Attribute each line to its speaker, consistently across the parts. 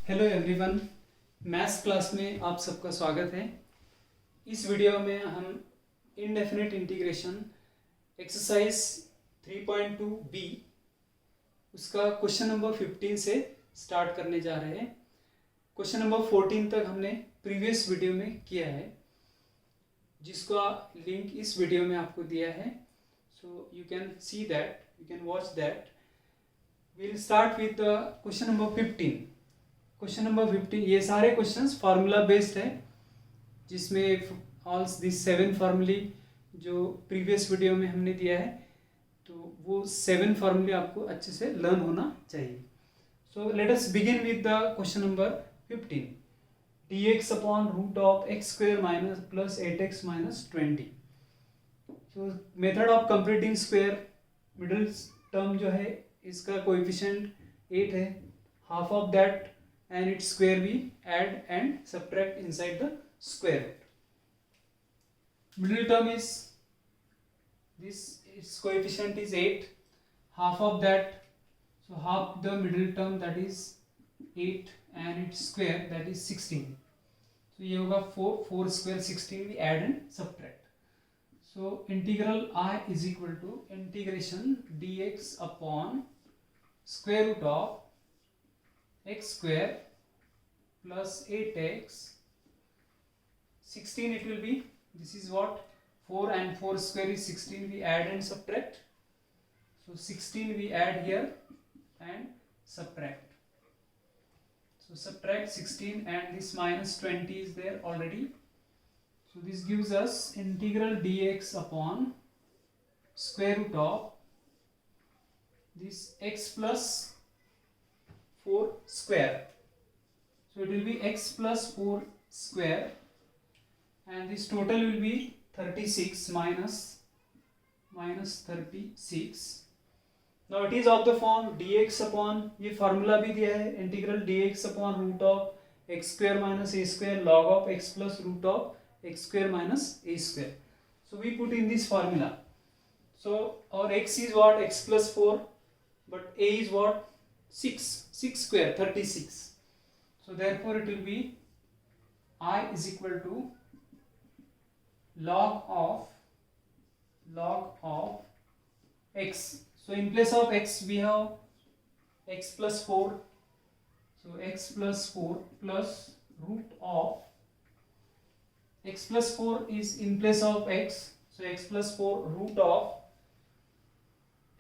Speaker 1: Hello everyone, maths class में आप सबका स्वागत है। इस वीडियो में हम इनडेफिनिट इंटीग्रेशन एक्सरसाइज 3.2 बी उसका क्वेश्चन नंबर 15 से स्टार्ट करने जा रहे हैं। क्वेश्चन नंबर 14 तक हमने प्रीवियस वीडियो में किया है, जिसका लिंक इस वीडियो में आपको दिया है, so you can see that, you can watch that. Will start with the question number 15। Question number 15, ये सारे क्वेश्चंस फार्मूला बेस्ड है, जिसमें ऑल दिस 7 फार्मूले जो प्रीवियस वीडियो में हमने दिया है, तो वो 7 फार्मूले आपको अच्छे से लर्न होना चाहिए। So let us begin with the question number 15। dx upon root of x square minus plus 8x minus 20। So method of completing square, middle term जो है इसका कोएफिशिएंट 8 है, half of that and its square we add and subtract inside the square root. Middle term is this, its coefficient is 8, half of that, so half the middle term, that is 8, and its square, that is 16. So ये होगा 4 square 16, we add and subtract. So integral I is equal to integration dx upon square root of x square plus 8x 16, it will be, this is what, 4 and 4 square is 16, we add and subtract. So 16 we add here and subtract. So subtract 16 and this minus 20 is there already. So this gives us integral dx upon square root of this x plus 4 square. So it will be x plus 4 square, and this total will be 36 minus 36. Now it is of the form dx upon, ये formula भी दिया है, integral dx upon root of x square minus a square log of x plus root of x square minus a square. So we put in this formula. So our x is what, x plus 4, but a is what, 6 square 36. So therefore it will be I is equal to log of x. So in place of x we have x plus 4. So x plus 4 plus root of x plus 4 is in place of x. So x plus 4 root of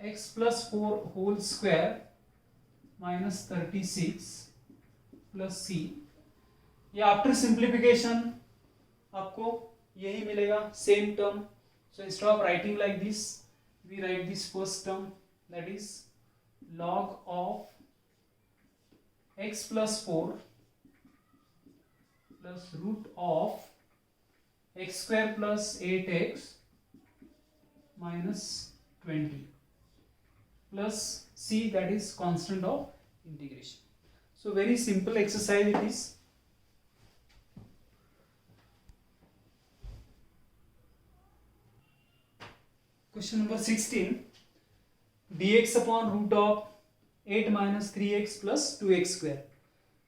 Speaker 1: x plus 4 whole square minus 36 plus c. ये after simplification आपको यही मिलेगा, same term. So instead of writing like this, we write this first term, that is log of x plus 4 plus root of x square plus 8x minus 20 plus c, that is constant of integration. So very simple exercise it is. Question number 16. dx upon root of 8 minus 3x plus 2x square.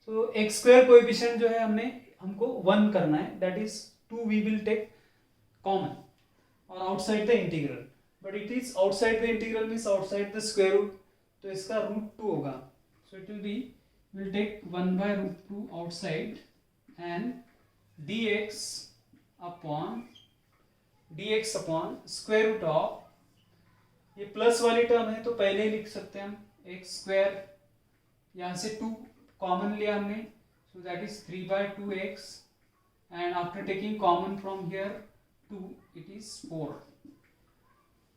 Speaker 1: So x square coefficient जो है हमको 1 करना है, that is 2 we will take common और outside the integral. But it is outside the integral means outside the square root, तो इसका root 2 होगा. So it will be, we'll take 1 by root 2 outside and dx upon square root of, ये plus वाली term है तो पहले ही लिख सकते हैं हम, एक्स स्क्वायर, यहाँ से 2 कॉमन लिया हमने, so that is 3 by 2x, and after taking common from here 2, it is 4.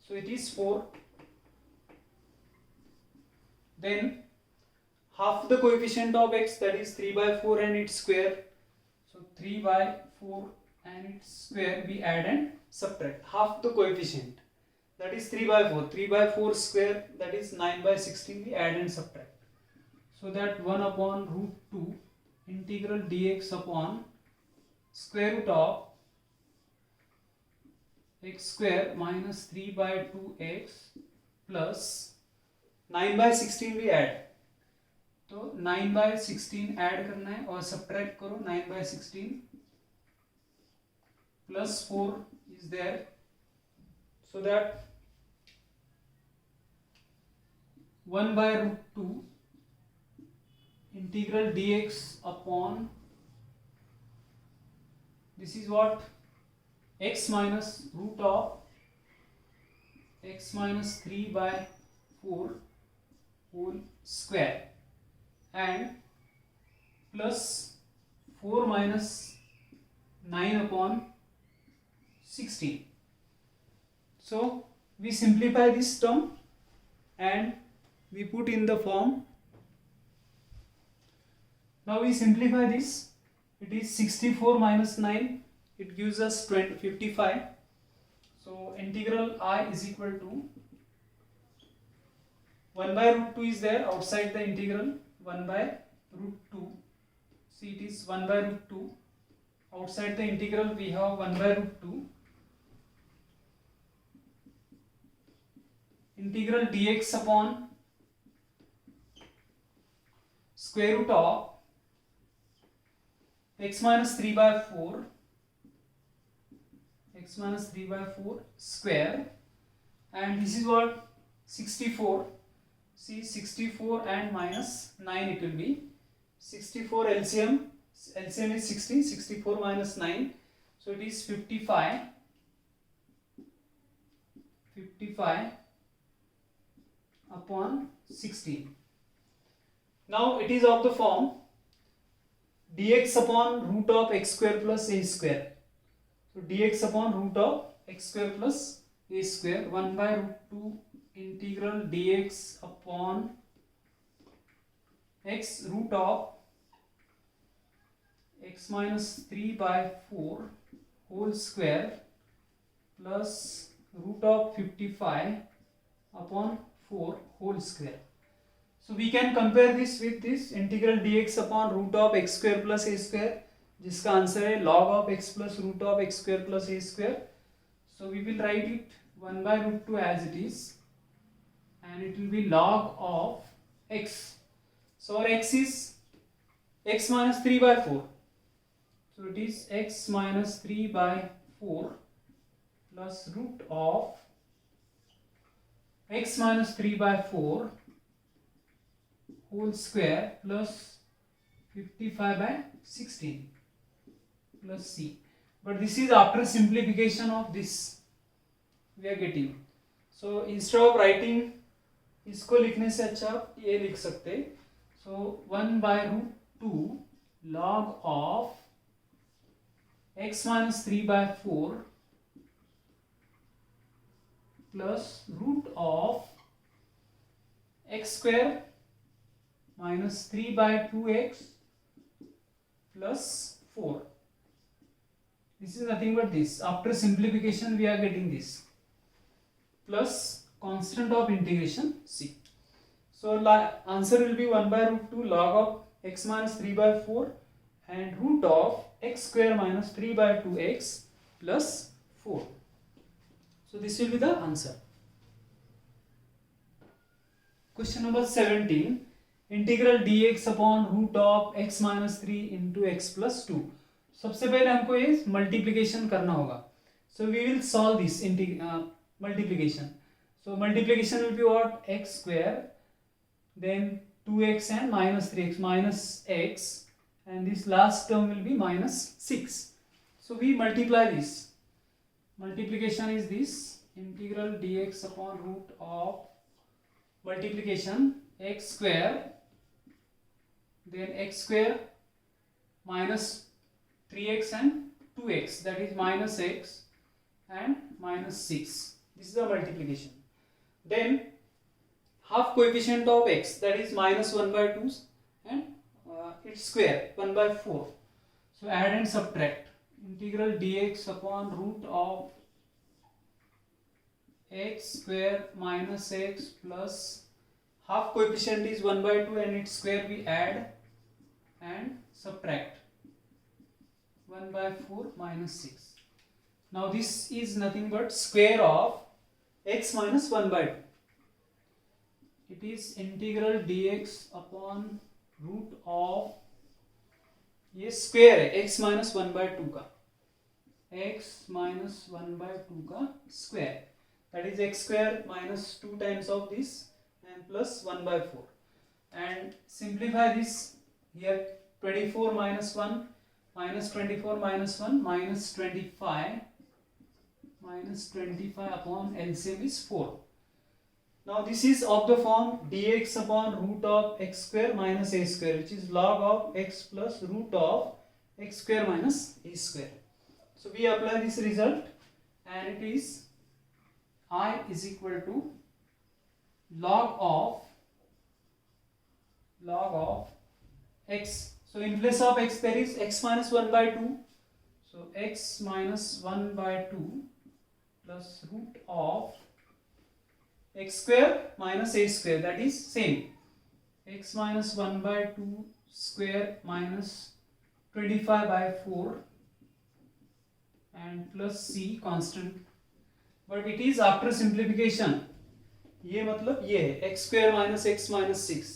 Speaker 1: So it is 4. Then half the coefficient of x, that is 3 by 4 and its square. So 3 by 4 and its square we add and subtract. Half the coefficient, that is 3 by 4. 3 by 4 square, that is 9 by 16, we add and subtract. So that 1 upon root 2 integral dx upon square root of x square minus 3 by 2x plus 9 by 16 we add. तो 9/16 add करना है और subtract करो 9/16 plus 4 is there, so that 1/√2 integral dx upon this is what x minus root of x minus 3/4 whole square and plus 4 minus 9 upon 16. So we simplify this term and we put in the form. Now we simplify this. It is 64 minus 9. It gives us 55. So integral I is equal to 1/√2 is there outside the integral. 1/√2. See, it is 1/√2. Outside the integral we have 1/√2. Integral dx upon square root of x minus 3/4 square, and this is what 64. See, 64 and minus 9 it will be 64. LCM is 16. 64 minus 9, so it is 55 upon 16. Now it is of the form dx upon root of x square plus a square. So dx upon root of x square plus a square, 1/√2 integral dx upon x root of x minus 3/4 whole square plus root of 55 upon 4 whole square. So we can compare this with this integral dx upon root of x square plus a square, जिसका answer है log of x plus root of x square plus a square. So we will write it 1/√2 as it is, and it will be log of x. So our x is x minus 3/4. So it is x minus 3/4 plus root of x minus 3/4 whole square plus 55/16 plus c. But this is after simplification of this we are getting. So instead of writing इसको लिखने से अच्छा आप ये लिख सकते. So 1/√2 log of x minus 3/4 plus root of x square minus 3/2x plus 4. This is nothing but this. After simplification we are getting this plus constant of integration c. So answer will be 1/√2 log of x minus 3/4 and root of x square minus 3/2x plus 4. So this will be the answer. Question number 17. Integral dx upon root of x minus 3 into x plus 2. सबसे पहले हमको ये multiplication करना होगा. So we will solve this multiplication. So multiplication will be what x square, then 2x and minus 3x minus x, and this last term will be minus 6. So we multiply this. Multiplication is this integral dx upon root of multiplication x square, then x square minus 3x and 2x, that is minus x and minus 6. This is the multiplication. Then half coefficient of x, that is minus 1/2 and its square 1/4. So add and subtract. Integral dx upon root of x square minus x plus half coefficient is 1/2 and its square we add and subtract 1/4 minus 6. Now this is nothing but square of x minus 1/2. It is integral dx upon root of, ये square है x minus 1/2 का, x minus 1/2 का square, that is x square minus 2 times of this and plus 1/4, and simplify this here. 24 minus 1 minus 24 minus 1 minus 25 upon LCM is 4. Now this is of the form dx upon root of x square minus a square, which is log of x plus root of x square minus a square. So we apply this result and it is I is equal to log of x. So in place of x there is x minus 1/2. So x minus 1/2 plus root of x square minus a square, that is same, x minus 1/2 square minus 25/4 and plus c constant, but it is after simplification. ये मतलब ये है x square minus x minus 6.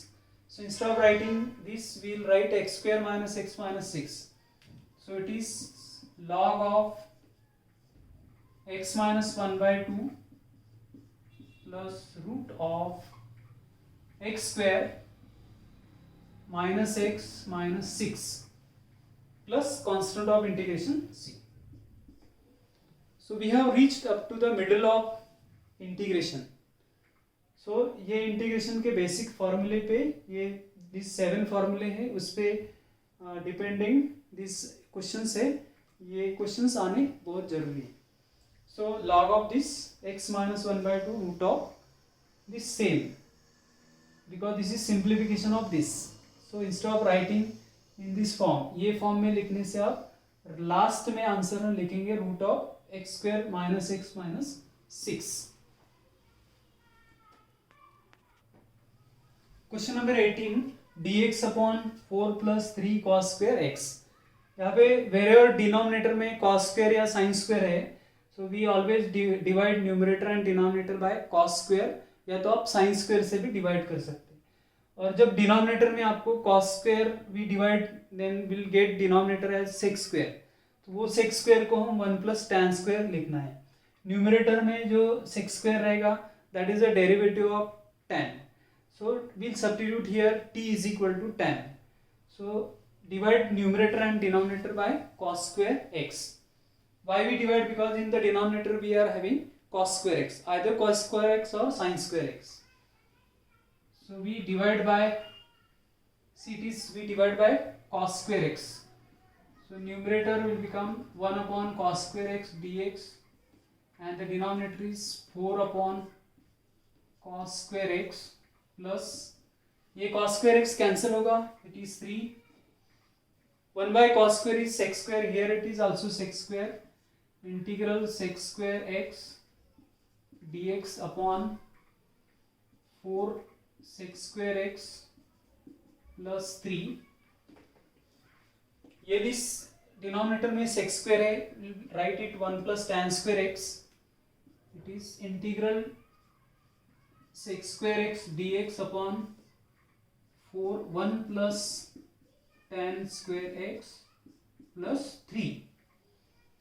Speaker 1: So instead of writing this, we will write x square minus x minus 6. So it is log of x minus 1/2 plus root of x square minus x minus 6 plus constant of integration c. So we have reached up to the middle of integration. सो ये integration के basic फार्मूले पे, ये this 7 फार्मूले हैं, उस पे depending this questions है, ये क्वेश्चंस आने बहुत जरूरी है. So log of this x minus 1/2 root of this same, because this is simplification of this. So instead of writing in this form, ये फॉर्म में लिखने से आप लास्ट में आंसर में लिखेंगे root of x square minus x minus 6. Question number 18, dx upon 4 plus 3 cos square x. यहाँ पे वेरेवर डिनोमिनेटर में cos स्क्वायर या sin स्क्वायर है, so we always divide numerator and denominator by cos square, या तो आप sin square से भी डिवाइड कर सकते हैं. और जब डिनोमिनेटर में आपको cos square we divide, then will get denominator as sec square, तो वो sec स्क्वायर को हम 1 प्लस tan स्क्वायर लिखना है. न्यूमरेटर में जो sec स्क्वायर रहेगा that is a derivative of tan. So we'll substitute here t is equal to tan. So divide numerator and denominator by cos square x. Why we divide? Because in the denominator we are having cos square x, either cos square x or sin square x. So we divide by, see it is, we divide by cos square x. So numerator will become 1 upon cos square x dx and the denominator is 4 upon cos square x plus ये cos square x cancel होगा, it is 3. 1 by cos square is sec square, here it is also sec square, integral sec square x dx upon 4 sec square x plus 3. ये this denominator में sec square है, right it 1 plus tan square x, it is integral sec square x dx upon 4 1 plus tan square x plus 3.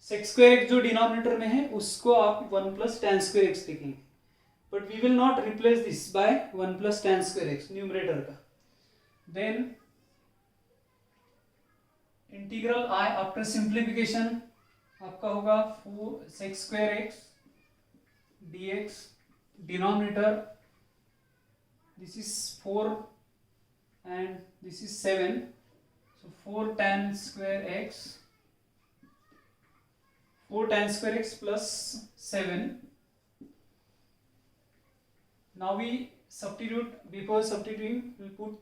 Speaker 1: sec square x जो denominator में है उसको आप 1 plus tan square x लिखेंगे, but we will not replace this by 1 plus tan square x numerator का. Then integral I after simplification आपका होगा 4 sec square x dx, denominator this is 4 and this is 7, so 4 tan square x plus 7. Now we substitute, before substituting we put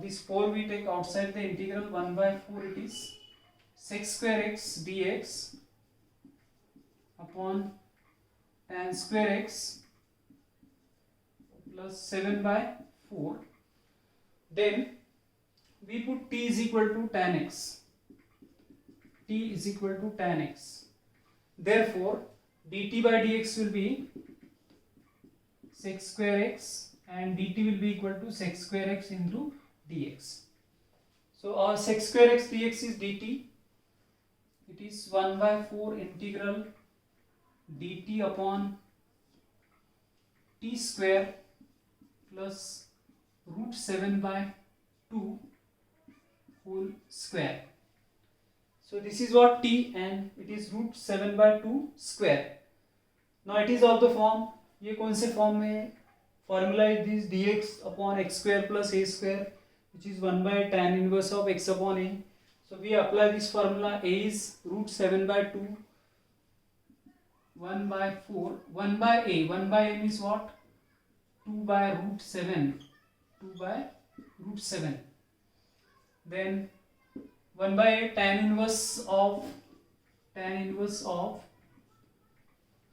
Speaker 1: this 4 we take outside the integral, 1 by 4 it is sec square x dx upon tan square x plus 7 by 4. Then we put t is equal to tan x. T is equal to tan x. Therefore dt by dx will be sec square x and dt will be equal to sec square x into dx. So our sec square x dx is dt. It is 1 by 4 integral dt upon t square plus root 7 by 2 whole square. So this is what t, and it is root 7 by 2 square. Now it is of the form, ये कौन से form में, formula is this dx upon x square plus a square, which is 1 by tan inverse of x upon a. So we apply this formula. A is root 7 by 2, 1 by 4, 1 by a. 1 by a means what? 2 by root 7. 2 by root 7. Then 1 by a tan inverse of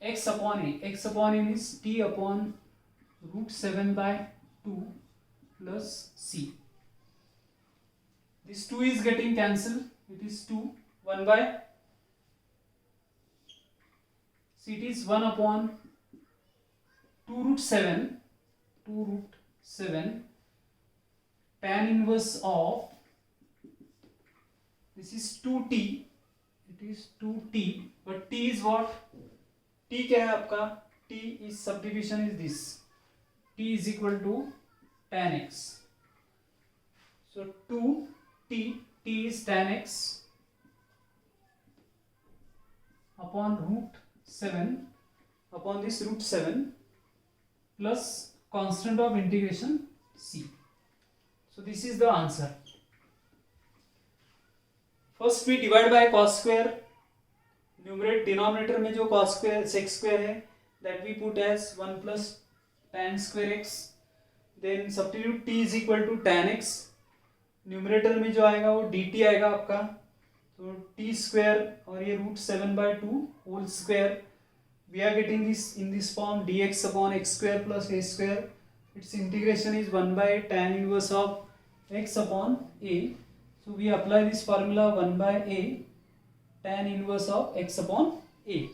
Speaker 1: x upon a. X upon a means t upon root 7 by 2 plus c. This 2 is getting cancelled. It is 2. 1 by c, it is 1 upon 2 root 7. 2 root 7 tan inverse of, this is 2t. It is 2t, but t is what? t क्या है आपका? t is subdivision is this. t is equal to tan x. So 2t, t is tan x upon root 7 upon this root 7 plus constant of integration c. So this is the answer. First we divide by cos square. Numerator denominator में जो cos square sec square है, that we put as 1 plus tan square x. Then substitute t is equal to tan x. Numerator में जो आएगा वो dt आएगा आपका, तो t square और ये root 7 by 2 whole square. We are getting this in this form, dx upon x square plus a square. Its integration is 1 by tan inverse of x upon a. So we apply this formula 1 by a tan inverse of x upon a,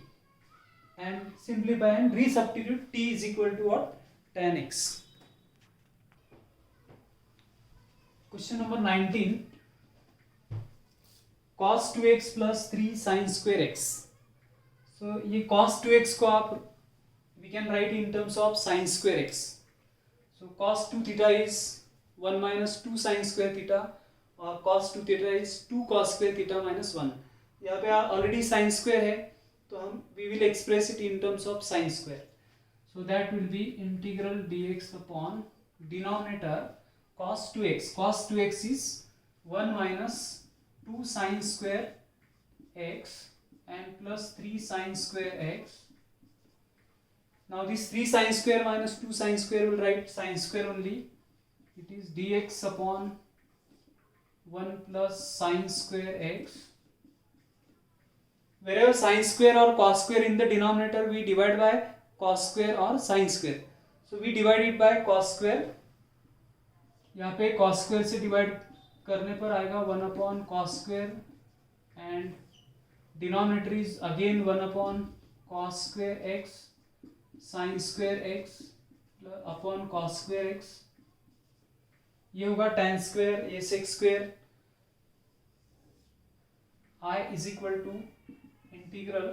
Speaker 1: and simplify and resubstitute t is equal to what? Tan x. Question number 19. Cos 2x plus 3 sin square x. So ये cos 2x को आप we can write in terms of sin square x. So cos 2 theta is 1 minus 2 sin square theta, और cos 2 theta is 2 cos square theta minus 1. यहाँ पे already sine square है, तो हम we will express it in terms of sine square. So that will be integral dx upon denominator cos 2x. cos 2x is 1 minus 2 sin square x and plus 3 sin square x. Now this 3 sin square minus 2 sin square will write sin square only. It is dx upon 1 plus sin square x. Wherever sin square or cos square in the denominator, we divide by cos square or sin square. So we divide it by cos square. यहाँ पे cos square से divide करने पर आएगा 1 upon cos square, and denominator is again 1 upon cos square x sin square x upon cos square x. ये होगा tan square, ये sec square. I is equal to integral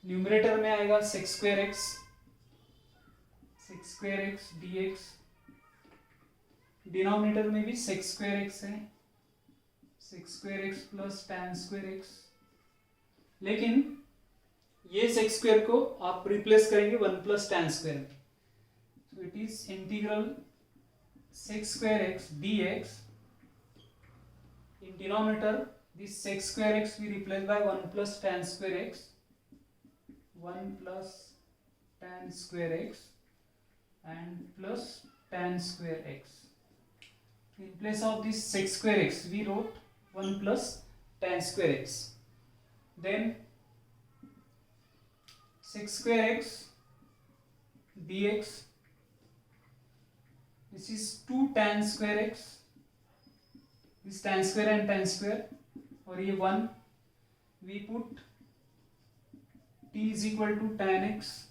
Speaker 1: numerator में आएगा sec square x dx. Denominator में भी sec square x है, sec square x plus tan square x. लेकिन ये sec square को आप रिप्लेस करेंगे 1 प्लस tan square में. So it is integral sec square x dx. In denominator, this sec square x we replace by 1 plus tan square x, 1 plus tan square x and plus tan square x. In place of this sec square x we wrote 1 plus tan square x. Then sec square x dx, this is 2 tan square x, this tan square and tan square, और ये 1, we put t is equal to tan x,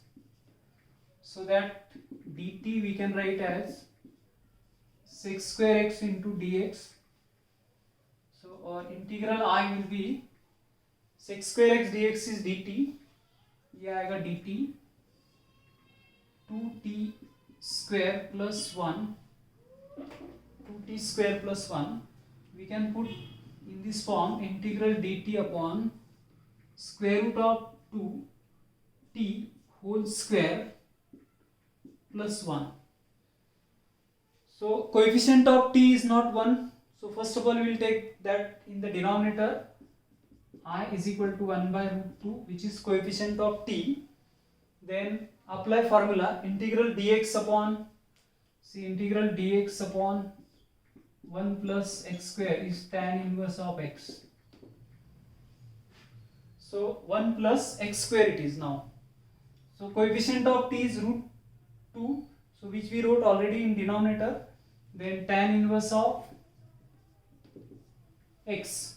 Speaker 1: so that dt we can write as sec square x into dx. और integral I will be sec square x dx is dt, ये आएगा dt 2t square plus 1, 2t square plus 1, we can put in this form integral dt upon square root of 2t whole square plus 1. So coefficient of t is not 1. So first of all we will take that in the denominator I is equal to 1 by root 2, which is coefficient of t. Then apply formula integral dx upon, see integral dx upon 1 plus x square is tan inverse of x. So 1 plus x square it is now. So coefficient of t is root 2, so which we wrote already in denominator. Then tan inverse of x.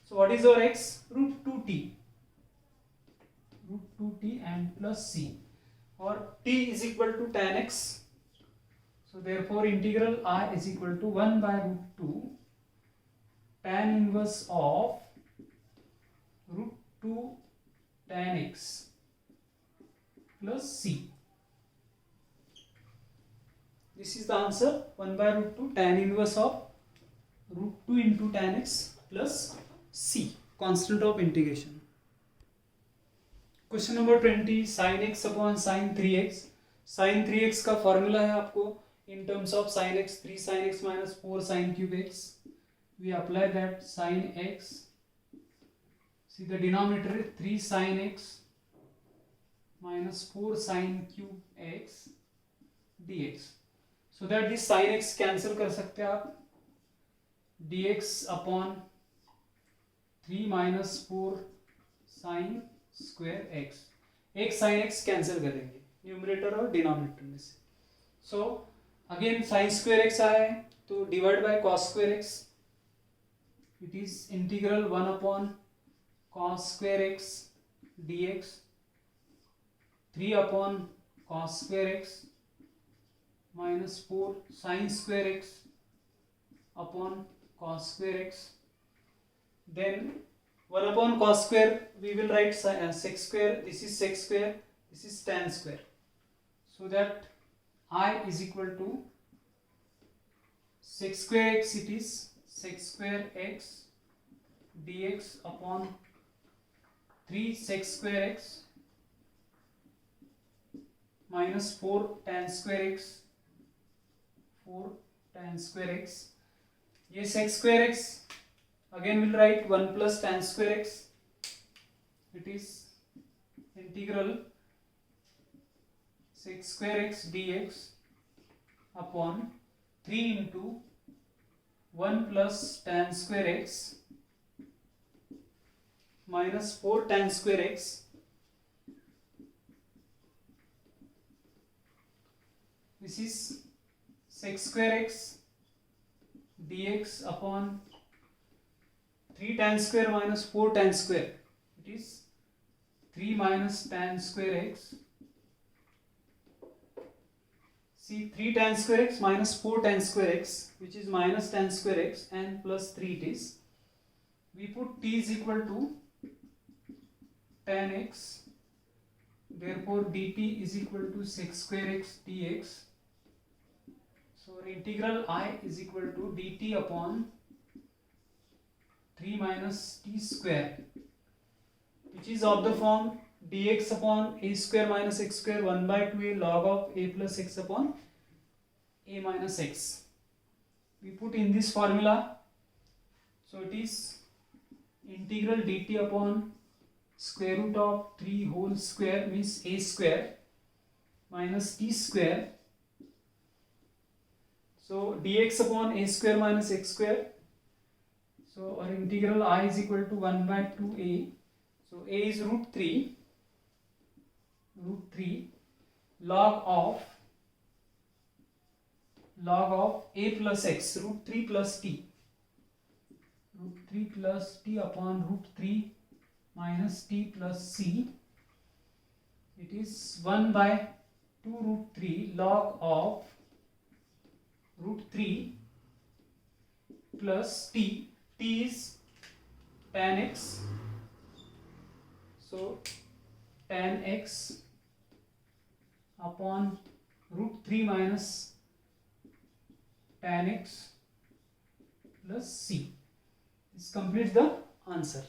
Speaker 1: So what is our x? Root 2t. Root 2t and plus c. Or t is equal to tan x. So therefore integral I is equal to 1 by root 2 tan inverse of root 2 tan x plus c. This is the answer, 1 by root 2 tan inverse of root 2 into tan x plus c, constant of integration. Question number 20, sin x upon sin 3x. Sin 3x का formula है आपको in terms of sin x, 3 sin x minus 4 sin cube x. We apply that sin x. See the denominator 3 sin x minus 4 sin cube x dx. So that this sin x cancel कर सकते हैं आप, dx upon 3 minus 4 sin square x. एक sin x cancel करेंगे numerator और denominator में से. So again sin square x आया है तो divide by cos square x. It is integral 1 upon cos square x dx 3 upon cos square x minus 4 sin square x upon cos square x. Then 1 upon cos square we will write sec square, this is sec square, this is tan square. So that I is equal to sec square x, it is sec square x dx upon 3 sec square x minus 4 tan square x, 4 tan square x. ये sec square x again we'll write 1 plus tan square x. It is integral sec square x dx upon 3 into 1 plus tan square x minus 4 tan square x. This is sec square x dx upon 3 tan square minus 4 tan square. It is 3 minus tan square x. See 3 tan square x minus 4 tan square x, which is minus tan square x, and plus 3 it is. We put t is equal to tan x. Therefore dt is equal to sec square x dx. So integral I is equal to dt upon 3 minus t square, which is of the form dx upon a square minus x square 1 by 2a log of a plus x upon a minus x. We put in this formula. So it is integral dt upon square root of 3 whole square means a square minus t square. So dx upon a square minus x square. So our integral I is equal to 1 by 2a. So a is root 3 log of a plus x, root 3 plus t. Root 3 plus t upon root 3 minus t plus c. It is 1 by 2 root 3 log of root 3 plus t. t is tan x, so tan x upon root 3 minus tan x plus c. This completes the answer.